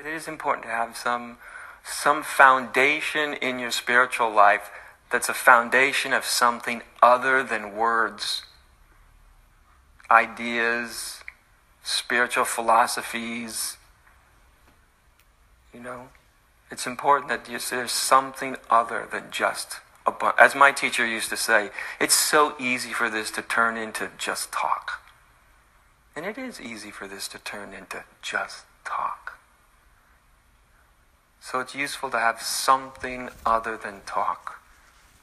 It is important to have some foundation in your spiritual life that's a foundation of something other than words, ideas, spiritual philosophies. It's important that there's something other than just as my teacher used to say, it's so easy for this to turn into just talk. And it is easy for this to turn into just talk. So it's useful to have something other than talk,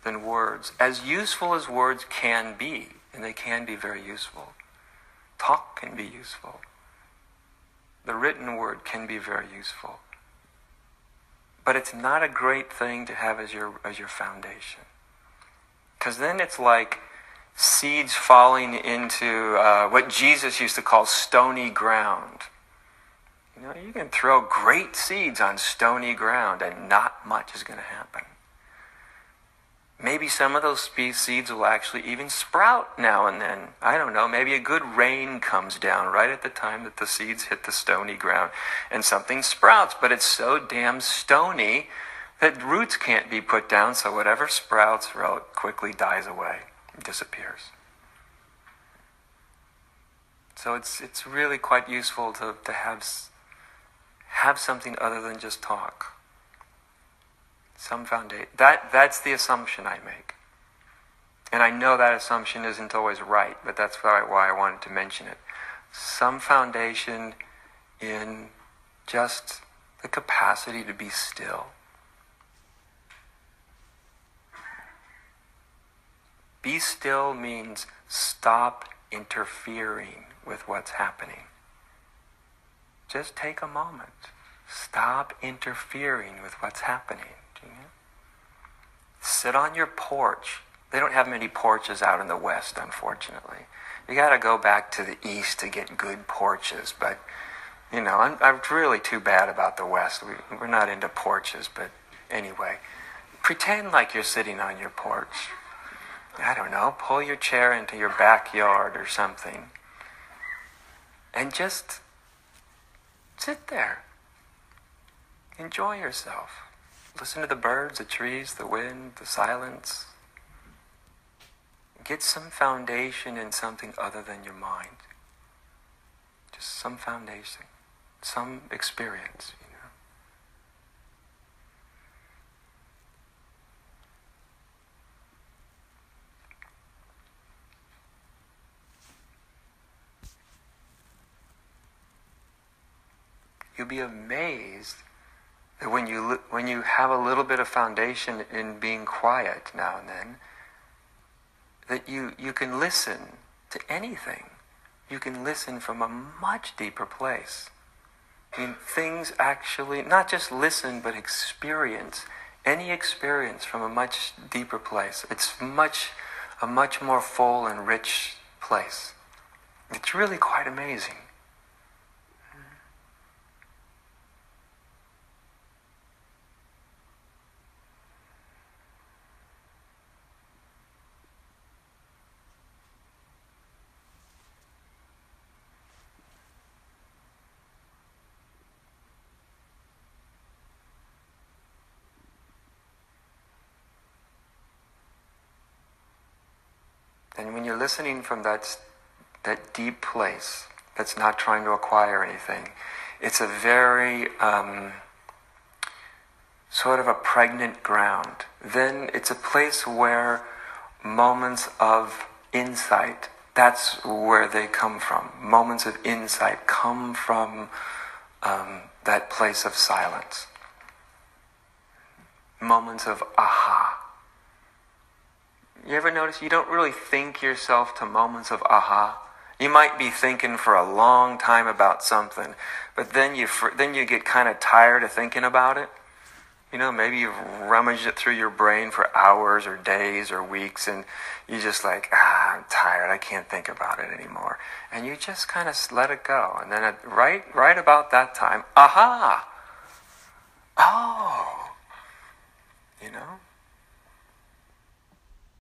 than words. As useful as words can be, and they can be very useful. Talk can be useful. The written word can be very useful. But it's not a great thing to have as your foundation. Because then it's like seeds falling into what Jesus used to call stony ground. You can throw great seeds on stony ground and not much is going to happen. Maybe some of those seeds will actually even sprout now and then. I don't know, maybe a good rain comes down right at the time that the seeds hit the stony ground and something sprouts, but it's so damn stony that roots can't be put down, so whatever sprouts quickly dies away, disappears. So it's really quite useful to have something other than just talk. Some foundation. That's the assumption I make. And I know that assumption isn't always right, but that's why I wanted to mention it. Some foundation in just the capacity to be still. Be still means stop interfering with what's happening. Just take a moment. Stop interfering with what's happening. Sit on your porch. They don't have many porches out in the West, unfortunately. You got to go back to the East to get good porches. But, I'm really too bad about the West. We're not into porches, but anyway. Pretend like you're sitting on your porch. I don't know, pull your chair into your backyard or something. And just sit there. Enjoy yourself. Listen to the birds, the trees, the wind, the silence. Get some foundation in something other than your mind. Just some foundation, some experience, You'll be amazed that when you have a little bit of foundation in being quiet now and then, that you can listen to anything. You can listen from a much deeper place. Things actually, not just listen, but experience. Any experience from a much deeper place. It's a much more full and rich place. It's really quite amazing. And when you're listening from that deep place that's not trying to acquire anything, it's a very sort of a pregnant ground. Then it's a place where moments of insight, that's where they come from. Moments of insight come from that place of silence. Moments of aha. You ever notice you don't really think yourself to moments of aha? You might be thinking for a long time about something, but then you get kind of tired of thinking about it. Maybe you've rummaged it through your brain for hours or days or weeks, and you're just like, I'm tired, I can't think about it anymore. And you just kind of let it go. And then right about that time, aha! Oh!